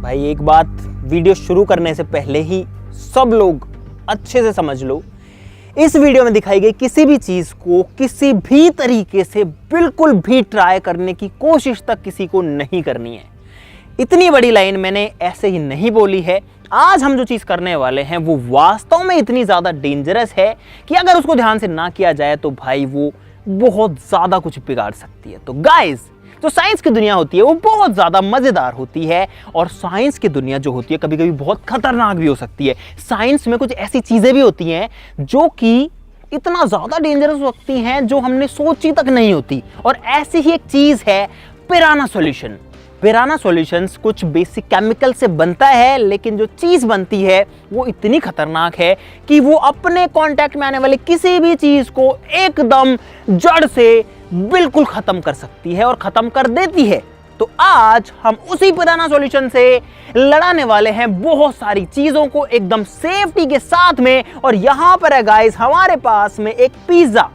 भाई एक बात वीडियो शुरू करने से पहले ही सब लोग अच्छे से समझ लो, इस वीडियो में दिखाई गई किसी भी चीज को किसी भी तरीके से बिल्कुल भी ट्राई करने की कोशिश तक किसी को नहीं करनी है। इतनी बड़ी लाइन मैंने ऐसे ही नहीं बोली है। आज हम जो चीज करने वाले हैं वो वास्तव में इतनी ज्यादा डेंजरस है कि अगर उसको ध्यान से ना किया जाए तो भाई वो बहुत ज्यादा कुछ बिगाड़ सकती है। तो गाइस, जो साइंस की दुनिया होती है वो बहुत ज्यादा मजेदार होती है और साइंस की दुनिया जो होती है कभी कभी बहुत खतरनाक भी हो सकती है। साइंस में कुछ ऐसी चीजें भी होती हैं जो कि इतना ज्यादा डेंजरस हो सकती हैं जो हमने सोची तक नहीं होती। और ऐसी ही एक चीज है पिराना सॉल्यूशन। पिराना सॉल्यूशंस कुछ बेसिक केमिकल से बनता है, लेकिन जो चीज बनती है वो इतनी खतरनाक है कि वो अपने कांटेक्ट में आने वाले किसी भी चीज को एकदम जड़ से बिल्कुल खत्म कर सकती है और खत्म कर देती है। तो आज हम उसी पिराना सॉल्यूशन से लड़ाने वाले हैं बहुत सारी चीजों को एकदम सेफ्टी के साथ में। और यहां पर है गाइस हमारे पास में एक पिज्जा।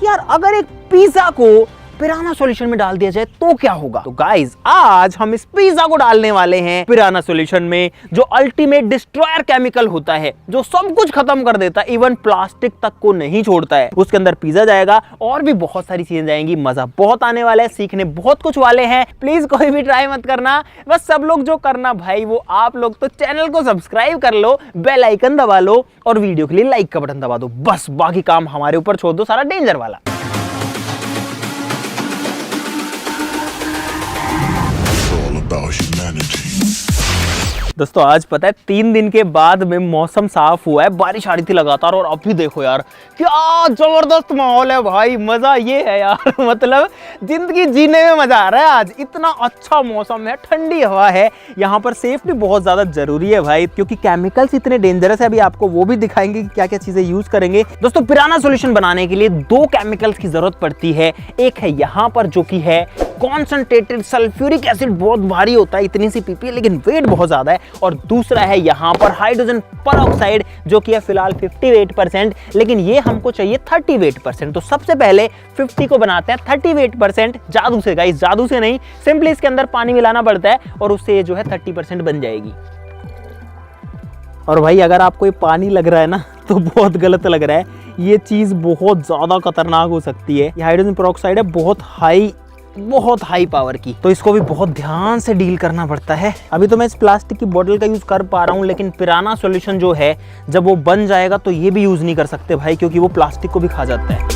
यार अगर एक पिज्जा को पिराना सॉल्यूशन में डाल दिया जाए तो क्या होगा? तो गाइस आज हम इस पिज्जा को डालने वाले हैं पिराना सॉल्यूशन में, जो अल्टीमेट डिस्ट्रॉयर केमिकल होता है, जो सब कुछ खत्म कर देता है, इवन प्लास्टिक तक को नहीं छोड़ता है। उसके अंदर पिज्जा जाएगा और भी बहुत सारी चीजें जाएंगी। मजा बहुत आने वाला है, सीखने बहुत कुछ वाले हैं। प्लीज कोई भी ट्राई मत करना। बस सब लोग जो करना भाई वो आप लोग तो चैनल को सब्सक्राइब कर लो, बेल आइकन दबा लो और वीडियो के लिए लाइक का बटन दबा दो। बस बाकी काम हमारे ऊपर छोड़ दो, सारा डेंजर वाला। दोस्तों आज पता है 3 दिन के बाद में मौसम साफ हुआ है, बारिश आ रही थी लगातार और अब भी देखो यार क्या जबरदस्त माहौल है भाई। मजा ये है यार मतलब जिंदगी जीने में मजा आ रहा है। आज इतना अच्छा मौसम है, ठंडी हवा है। यहाँ पर सेफ्टी बहुत ज्यादा जरूरी है भाई, क्योंकि केमिकल्स इतने डेंजरस है। अभी आपको वो भी दिखाएंगे कि क्या क्या चीजें यूज करेंगे। दोस्तों पिराना सॉल्यूशन बनाने के लिए 2 केमिकल्स की जरूरत पड़ती है। एक है यहाँ पर जो कि है कॉन्सेंट्रेटेड सल्फ्यूरिक एसिड, बहुत भारी होता है, इतनी सी पीपी लेकिन वेट बहुत ज्यादा है। और दूसरा है यहाँ पर हाइड्रोजन परऑक्साइड जो कि है फिलहाल 58%, लेकिन ये हमको चाहिए 38%। तो सबसे पहले 50 को बनाते हैं 38% जादू से। गाइस जादू से नहीं, सिंपली इसके अंदर पानी मिलाना पड़ता है और उससे ये जो है 30% बन जाएगी। और भाई अगर आपको ये पानी लग रहा है ना तो बहुत गलत लग रहा है। ये चीज बहुत ज्यादा खतरनाक हो सकती है। ये हाइड्रोजन परऑक्साइड है बहुत हाई पावर की, तो इसको भी बहुत ध्यान से डील करना पड़ता है। अभी तो मैं इस प्लास्टिक की बोतल का यूज कर पा रहा हूँ, लेकिन पिराना सॉल्यूशन जो है जब वो बन जाएगा तो ये भी यूज नहीं कर सकते भाई, क्योंकि वो प्लास्टिक को भी खा जाता है।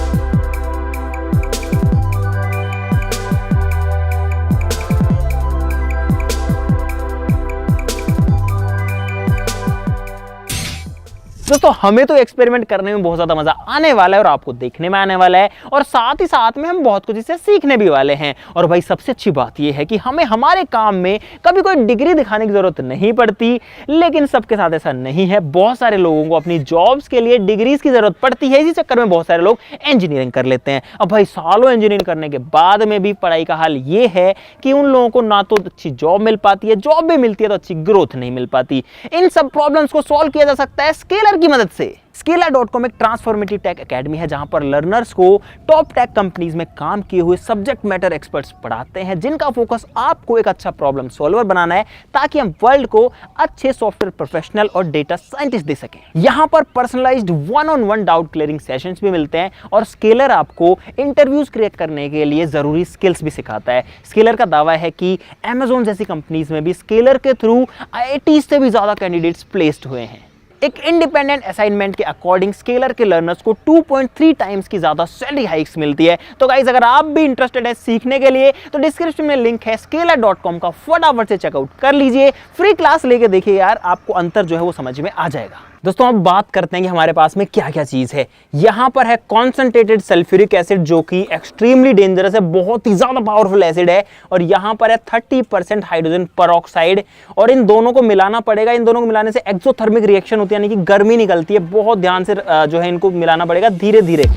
दोस्तों हमें तो एक्सपेरिमेंट करने में बहुत ज्यादा मजा आने वाला है और आपको देखने में आने वाला है, और साथ ही साथ में हम बहुत कुछ इससे सीखने भी वाले हैं। और भाई सबसे अच्छी बात यह है कि हमें हमारे काम में कभी कोई डिग्री दिखाने की जरूरत नहीं पड़ती। लेकिन सबके साथ ऐसा नहीं है, बहुत सारे लोगों को अपनी जॉब्स के लिए डिग्रीज की जरूरत पड़ती है। इसी चक्कर में बहुत सारे लोग इंजीनियरिंग कर लेते हैं। अब भाई सालों इंजीनियरिंग करने के बाद में भी पढ़ाई का हाल ये है कि उन लोगों को ना तो अच्छी जॉब मिल पाती है, जॉब भी मिलती है तो अच्छी ग्रोथ नहीं मिल पाती। इन सब प्रॉब्लम्स को सॉल्व किया जा सकता है स्केलर की मदद से। Scalar.com एक ट्रांसफॉर्मेटिव टेक एकेडमी है जहां पर लर्नर्स को टॉप टेक कंपनीज में काम किए हुए सब्जेक्ट मैटर एक्सपर्ट्स पढ़ाते हैं, जिनका फोकस आपको एक अच्छा प्रॉब्लम सॉल्वर बनाना है, ताकि हम वर्ल्ड को अच्छे सॉफ्टवेयर प्रोफेशनल और डेटा साइंटिस्ट दे सकें। यहां पर personalised 1-on-1 doubt clearing sessions भी मिलते हैं और स्केलर आपको इंटरव्यूज क्रिएट करने के लिए जरूरी स्किल्स भी सिखाता है। स्केलर का दावा है कि Amazon जैसी कंपनीज में भी स्केलर के थ्रू IIT से भी ज्यादा कैंडिडेट्स प्लेस्ड हुए हैं। एक इंडिपेंडेंट असाइनमेंट के अकॉर्डिंग स्केलर के लर्नर्स को 2.3 टाइम्स की ज्यादा सैलरी हाइक्स मिलती है। तो गाइस अगर आप भी इंटरेस्टेड है सीखने के लिए तो डिस्क्रिप्शन में लिंक है Scalar.com का, फटाफट से चेकआउट कर लीजिए। फ्री क्लास लेके देखिए यार, आपको अंतर जो है वो समझ में आ जाएगा। दोस्तों अब बात करते हैं कि हमारे पास में क्या क्या चीज है। यहाँ पर है कॉन्सेंट्रेटेड सल्फ्यूरिक एसिड जो कि एक्सट्रीमली डेंजरस है, बहुत ही ज्यादा पावरफुल एसिड है। और यहाँ पर है 30% हाइड्रोजन परऑक्साइड, और इन दोनों को मिलाना पड़ेगा। इन दोनों को मिलाने से एक्सोथर्मिक रिएक्शन होती है, यानी कि गर्मी निकलती है। बहुत ध्यान से जो है इनको मिलाना पड़ेगा धीरे धीरे।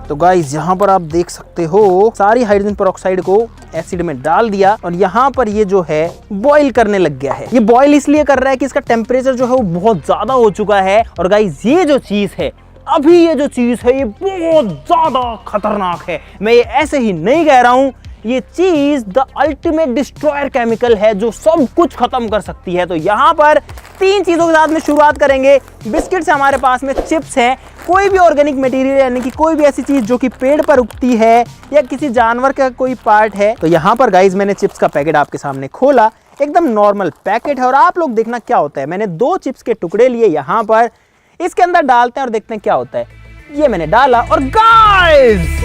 तो गाइस यहाँ पर आप देख सकते हो सारी हाइड्रोजन परऑक्साइड को एसिड में डाल दिया और यहाँ पर ये जो है बॉईल करने लग गया है। ये बॉईल इसलिए कर रहा है कि इसका टेम्परेचर जो है वो बहुत ज्यादा हो चुका है। और गाइस ये जो चीज है अभी ये जो चीज है ये बहुत ज्यादा खतरनाक है। मैं ये ऐसे ही नहीं कह रहा हूं, ये चीज द अल्टीमेट डिस्ट्रॉयर केमिकल है जो सब कुछ खत्म कर सकती है। तो यहां पर 3 चीजों के साथ में शुरुआत करेंगे। बिस्किट से हमारे पास में चिप्स हैं, कोई भी ऑर्गेनिक मटेरियल यानी कि कोई भी ऐसी चीज जो कि पेड़ पर उगती है या किसी जानवर का कोई पार्ट है। तो यहां पर गाइज मैंने चिप्स का पैकेट आपके सामने खोला, एकदम नॉर्मल पैकेट है और आप लोग देखना क्या होता है। मैंने 2 चिप्स के टुकड़े लिए, यहां पर इसके अंदर डालते हैं और देखते हैं क्या होता है। ये मैंने डाला और गाइस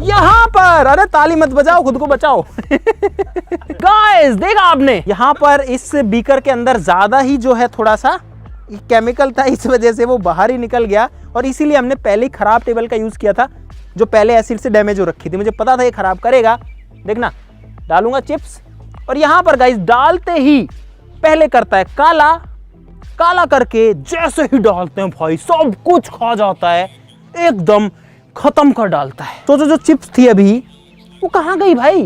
यहां पर, अरे ताली मत बजाओ, खुद को बचाओ। गाइस देखा आपने, यहां पर इस बीकर के अंदर ज्यादा ही जो है थोड़ा सा केमिकल था, इस वजह से वो बाहर ही निकल गया और इसीलिए हमने पहले ही खराब टेबल का यूज किया था जो पहले एसिड से डैमेज हो रखी थी। मुझे पता था ये खराब करेगा। देखना, डालूंगा चिप्स और यहां पर गाइस डालते ही पहले करता है काला, काला करके जैसे ही डालते हैं भाई सब कुछ खा जाता है, एकदम खत्म कर डालता है। तो जो चिप्स थी अभी वो कहां गई भाई,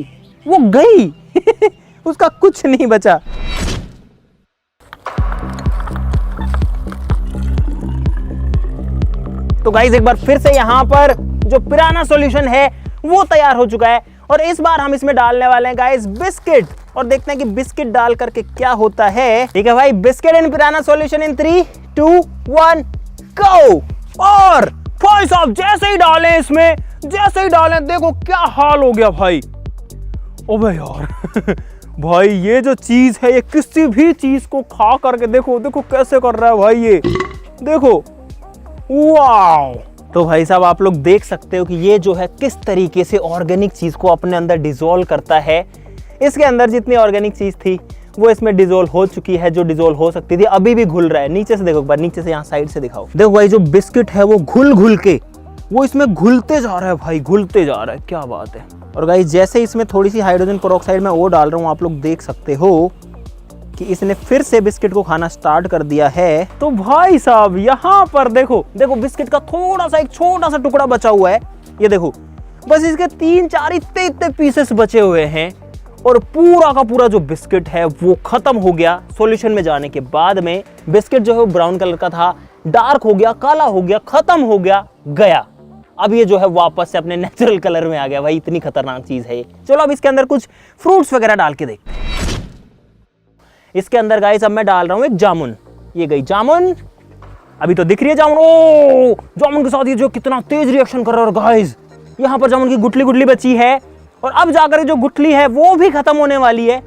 वो गई। उसका कुछ नहीं बचा। तो गाइस एक बार फिर से यहां पर जो पिराना सॉल्यूशन है वो तैयार हो चुका है और इस बार हम इसमें डालने वाले हैं गाइस बिस्किट और देखते हैं कि बिस्किट डाल करके क्या होता है। ठीक है भाई, बिस्किट इन पिराना सॉल्यूशन इन 3, 2, 1 गो। और भाई साहब जैसे ही डालें इसमें, जैसे ही डालें देखो क्या हाल हो गया भाई। ओबे यार भाई ये जो चीज है ये किसी भी चीज को खा करके देखो, देखो कैसे कर रहा है भाई ये, देखो वाओ। तो भाई साहब आप लोग देख सकते हो कि ये जो है किस तरीके से ऑर्गेनिक चीज को अपने अंदर डिसॉल्व करता है। इसके अंदर जितनी ऑर्गेनिक चीज थी वो इसमें डिसॉल्व हो चुकी है, जो डिसॉल्व हो सकती थी अभी भी घुल रहा है। नीचे से देखो एक बार, नीचे से यहाँ साइड से दिखाओ, देखो भाई जो बिस्किट है वो घुल घुल के वो इसमें घुलते जा रहा है भाई, घुलते जा रहा है, क्या बात है। और गाइस जैसे इसमें थोड़ी सी हाइड्रोजन पेरोक्साइड में वो डाल रहा हूँ, आप लोग देख सकते हो कि इसने फिर से बिस्किट को खाना स्टार्ट कर दिया है। तो भाई साहब यहाँ पर देखो, देखो बिस्किट का थोड़ा सा एक छोटा सा टुकड़ा बचा हुआ है, ये देखो बस इसके 3-4 इतने पीसेस बचे हुए हैं और पूरा का पूरा जो बिस्किट है वो खत्म हो गया। सॉल्यूशन में जाने के बाद में बिस्किट जो है वो ब्राउन कलर का था, डार्क हो गया, काला हो गया, खत्म हो गया, गया। अब ये जो है वापस से अपने नेचुरल कलर में आ गया भाई, इतनी खतरनाक चीज है ये। चलो अब इसके अंदर कुछ फ्रूट्स वगैरह डाल के देखते हैं। इसके अंदर गाइस अब मैं डाल रहा हूं एक जामुन, ये गई जामुन, अभी तो दिख रही है जामुन। ओ जामुन के साथ ये जो कितना तेज रिएक्शन कर रहा है। और गाइस यहां पर जामुन की गुठली गुठली बची है और अब जाकर जो गुठली है वो भी खत्म होने वाली है।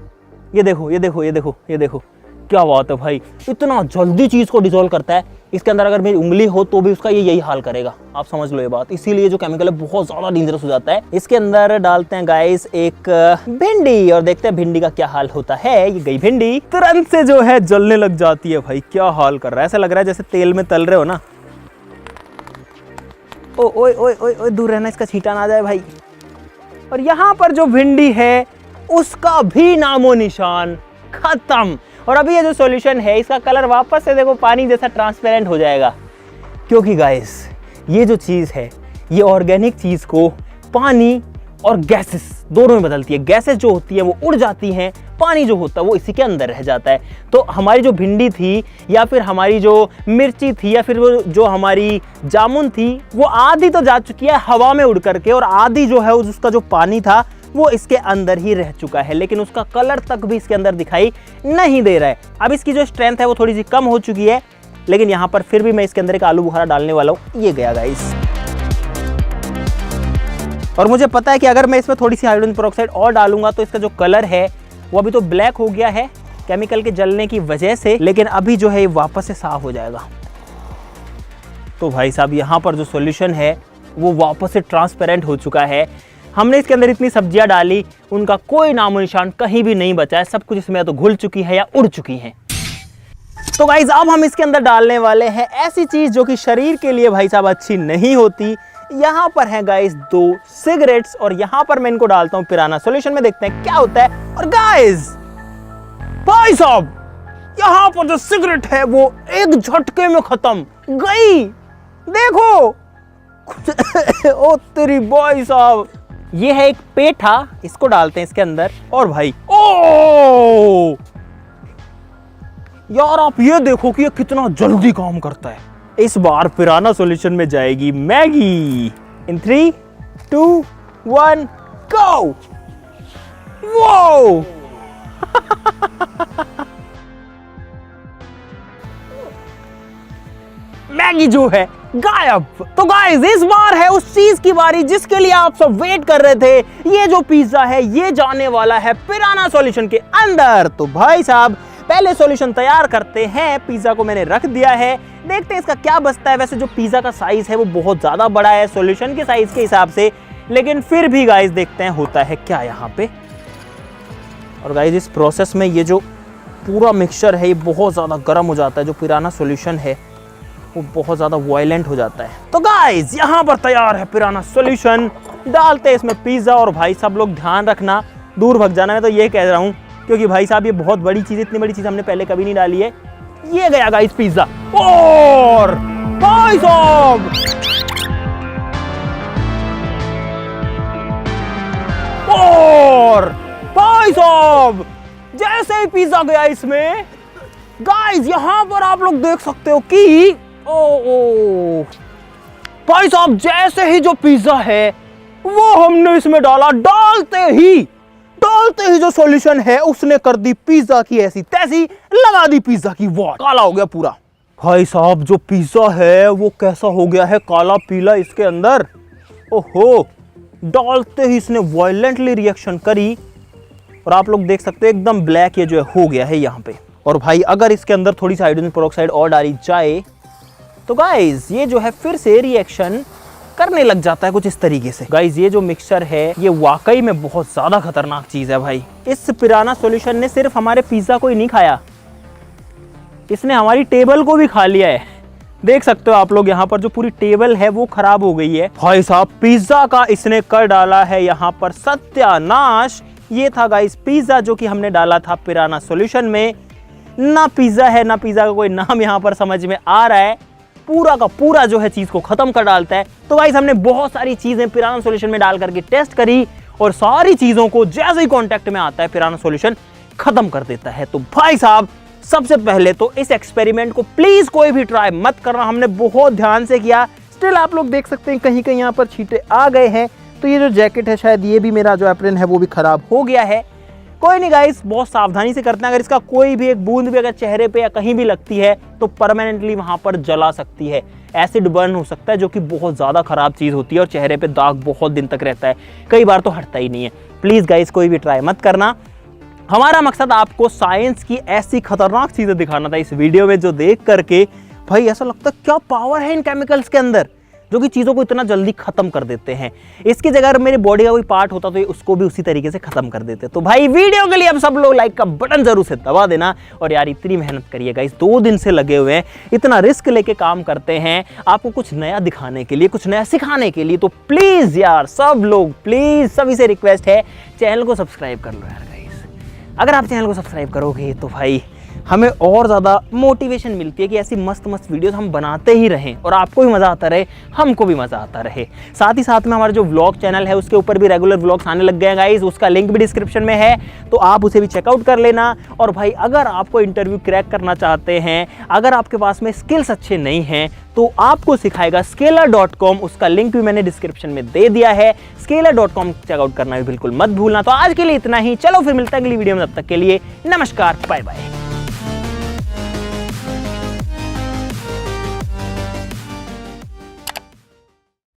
ये देखो ये देखो ये देखो ये देखो, क्या बात है भाई, इतना जल्दी चीज को डिसॉल्व करता है। इसके अंदर अगर मेरी उंगली हो तो भी उसका ये यही हाल करेगा, आप समझ लो ये बात। इसीलिए जो केमिकल है बहुत ज्यादा डेंजरस हो जाता है। इसके अंदर डालते हैं गाइस एक भिंडी और देखते हैं भिंडी का क्या हाल होता है। ये गई भिंडी, तुरंत से जो है जलने लग जाती है भाई, क्या हाल कर रहा है, ऐसा लग रहा है जैसे तेल में तल रहे हो ना। ओ ओए ओए ओए ओए, दूर रहना, इसका छींटा ना आ जाए भाई। और यहाँ पर जो भिंडी है उसका भी नामो निशान खत्म। और अभी ये जो सॉल्यूशन है इसका कलर वापस से देखो पानी जैसा ट्रांसपेरेंट हो जाएगा, क्योंकि गाइस ये जो चीज़ है ये ऑर्गेनिक चीज़ को पानी और गैसेस दोनों में बदलती है। गैसेस जो होती है वो उड़ जाती हैं, पानी जो होता है वो इसी के अंदर रह जाता है। तो हमारी जो भिंडी थी या फिर हमारी जो मिर्ची थी या फिर वो जो हमारी जामुन थी वो आधी तो जा चुकी है हवा में उड़ करके, और आधी जो है उसका जो पानी था वो इसके अंदर ही रह चुका है, लेकिन उसका कलर तक भी इसके अंदर दिखाई नहीं दे रहा है। अब इसकी जो स्ट्रेंथ है वो थोड़ी सी कम हो चुकी है, लेकिन यहाँ पर फिर भी मैं इसके अंदर एक आलू बुखारा डालने वाला हूँ। ये गया गाइस। और मुझे पता है कि अगर मैं इसमें थोड़ी सी हाइड्रोजन पेरोक्साइड और डालूंगा तो इसका जो कलर है वो अभी तो ब्लैक हो गया है केमिकल के जलने की वजह से, लेकिन अभी जो है ये वापस से साफ हो जाएगा। तो भाई साहब यहाँ पर जो सॉल्यूशन है वो वापस से ट्रांसपेरेंट हो चुका है। हमने इसके अंदर इतनी सब्जियां डाली, उनका कोई नामो निशान कहीं भी नहीं बचा है, सब कुछ इसमें तो घुल चुकी है या उड़ चुकी है। तो गाइज अब हम इसके अंदर डालने वाले हैं ऐसी चीज जो कि शरीर के लिए भाई साहब अच्छी नहीं होती। यहाँ पर है गाइज 2 सिगरेट्स और यहाँ पर मैं इनको डालता हूँ पिराना सॉल्यूशन में, देखते हैं क्या होता है। और गाइज भाई साहब यहाँ पर जो सिगरेट है वो एक झटके में खत्म गई। देखो ओ तेरी भाई साहब, ये है एक पेठा, इसको डालते हैं इसके अंदर और भाई ओ यार आप ये देखो कि ये कितना जल्दी काम करता है। इस बार पिराना सॉल्यूशन में जाएगी मैगी। इन 3, 2, 1 गो। वो मैगी जो है गायब। तो गाइस इस बार है उस चीज की बारी जिसके लिए आप सब वेट कर रहे थे। ये जो पिज्जा है ये जाने वाला है पिराना सॉल्यूशन के अंदर। तो भाई साहब पहले सॉल्यूशन तैयार करते हैं। पिज्जा को मैंने रख दिया है, देखते हैं इसका क्या बचता है। वैसे जो पिज्जा का साइज है वो बहुत ज्यादा बड़ा है सॉल्यूशन के साइज के हिसाब से, लेकिन फिर भी गाइस देखते हैं होता है क्या यहाँ पे। और गाइस इस प्रोसेस में ये जो पूरा मिक्सचर है ये बहुत ज्यादा गर्म हो जाता है। जो पिराना सॉल्यूशन है वो बहुत ज्यादा वायलेंट हो जाता है। तो गाइस यहाँ पर तैयार है पिराना सॉल्यूशन। डालते हैं इसमें पिज्जा। और भाई सब लोग ध्यान रखना, दूर भग जाना, मैं तो ये कह रहा हूँ क्योंकि भाई साहब ये बहुत बड़ी चीज, इतनी बड़ी चीज हमने पहले कभी नहीं डाली है। ये गया गाइस पिज्जा। और भाई साहब और भाई साहब जैसे ही पिज्जा गया इसमें गाइस यहां पर आप लोग देख सकते हो कि ओ भाई साहब जैसे ही जो पिज्जा है वो हमने इसमें डाला, डालते ही जो सॉल्यूशन है उसने कर दी पिज्जा की ऐसी तैसी, लगा दी पिज्जा की वाट, काला हो गया पूरा। भाई साहब जो पिज्जा है वो कैसा हो गया है, काला पीला इसके अंदर। ओहो, डालते ही इसने वायलेंटली रिएक्शन करी और आप लोग देख सकते हो एकदम ब्लैक ये जो है हो गया है यहाँ पे। और भाई अगर इसके अंदर थोड़ी सी हाइड्रोजन पेरोक्साइड और डाली जाए तो गाइज ये जो है फिर से रिएक्शन करने लग जाता है कुछ इस तरीके से। गाइज ये जो मिक्सचर है ये वाकई में बहुत ज्यादा खतरनाक चीज है भाई। इस पिराना सॉल्यूशन ने सिर्फ हमारे पिज्जा को ही नहीं खाया, इसने हमारी टेबल को भी खा लिया है। देख सकते हो आप लोग यहाँ पर जो पूरी टेबल है वो खराब हो गई है। भाई साहब पिज्जा का इसने कर डाला है यहाँ पर सत्यानाश। ये था गाइस पिज्जा जो कि हमने डाला था पिराना सॉल्यूशन में। ना पिज्जा है ना पिज्जा का कोई नाम यहाँ पर समझ में आ रहा है, पूरा का पूरा जो है चीज को खत्म कर डालता है। तो गाइस हमने बहुत सारी चीजें पिराना सॉल्यूशन में डाल करके टेस्ट करी और सारी चीजों को जैसे ही कांटेक्ट में आता है पिराना सॉल्यूशन खत्म कर देता है। तो भाई साहब सबसे पहले तो इस एक्सपेरिमेंट को प्लीज कोई भी ट्राई मत करना, हमने बहुत ध्यान से किया। स्टिल आप लोग देख सकते हैं कहीं कहीं यहाँ पर छींटे आ गए हैं। तो ये जो जैकेट है शायद ये भी मेरा जो एप्रन है वो भी खराब हो गया है। कोई नहीं गाइस, बहुत सावधानी से करते हैं। अगर इसका कोई भी एक बूंद भी अगर चेहरे पे या कहीं भी लगती है तो परमानेंटली वहां पर जला सकती है, एसिड बर्न हो सकता है जो कि बहुत ज्यादा खराब चीज होती है और चेहरे पे दाग बहुत दिन तक रहता है, कई बार तो हटता ही नहीं है। प्लीज गाइस कोई भी ट्राई मत करना। हमारा मकसद आपको साइंस की ऐसी खतरनाक चीजें दिखाना था इस वीडियो में जो देख करके भाई ऐसा लगता है क्या पावर है इन केमिकल्स के अंदर जो कि चीज़ों को इतना जल्दी खत्म कर देते हैं। इसकी जगह अगर मेरे बॉडी का कोई पार्ट होता तो ये उसको भी उसी तरीके से खत्म कर देते। तो भाई वीडियो के लिए अब सब लोग लाइक का बटन जरूर से दबा देना। और यार इतनी मेहनत करिएगा, इस 2 दिन से लगे हुए हैं, इतना रिस्क लेके काम करते हैं आपको कुछ नया दिखाने के लिए, कुछ नया सिखाने के लिए। तो प्लीज यार सब लोग, प्लीज सभी से रिक्वेस्ट है चैनल को सब्सक्राइब कर लो यार गाइस। अगर आप चैनल को सब्सक्राइब करोगे तो भाई हमें और ज़्यादा मोटिवेशन मिलती है कि ऐसी मस्त मस्त वीडियोस हम बनाते ही रहें और आपको भी मज़ा आता रहे, हमको भी मज़ा आता रहे। साथ ही साथ में हमारा जो व्लॉग चैनल है उसके ऊपर भी रेगुलर व्लॉग्स आने लग गए हैं गाइस, उसका लिंक भी डिस्क्रिप्शन में है, तो आप उसे भी चेकआउट कर लेना। और भाई अगर आपको इंटरव्यू क्रैक करना चाहते हैं, अगर आपके पास में स्किल्स अच्छे नहीं हैं तो आपको सिखाएगा scalar.com, उसका लिंक भी मैंने डिस्क्रिप्शन में दे दिया है। scalar.com चेकआउट करना भी बिल्कुल मत भूलना। तो आज के लिए इतना ही, चलो फिर मिलता है अगली वीडियो में, तब तक के लिए नमस्कार, बाय बाय।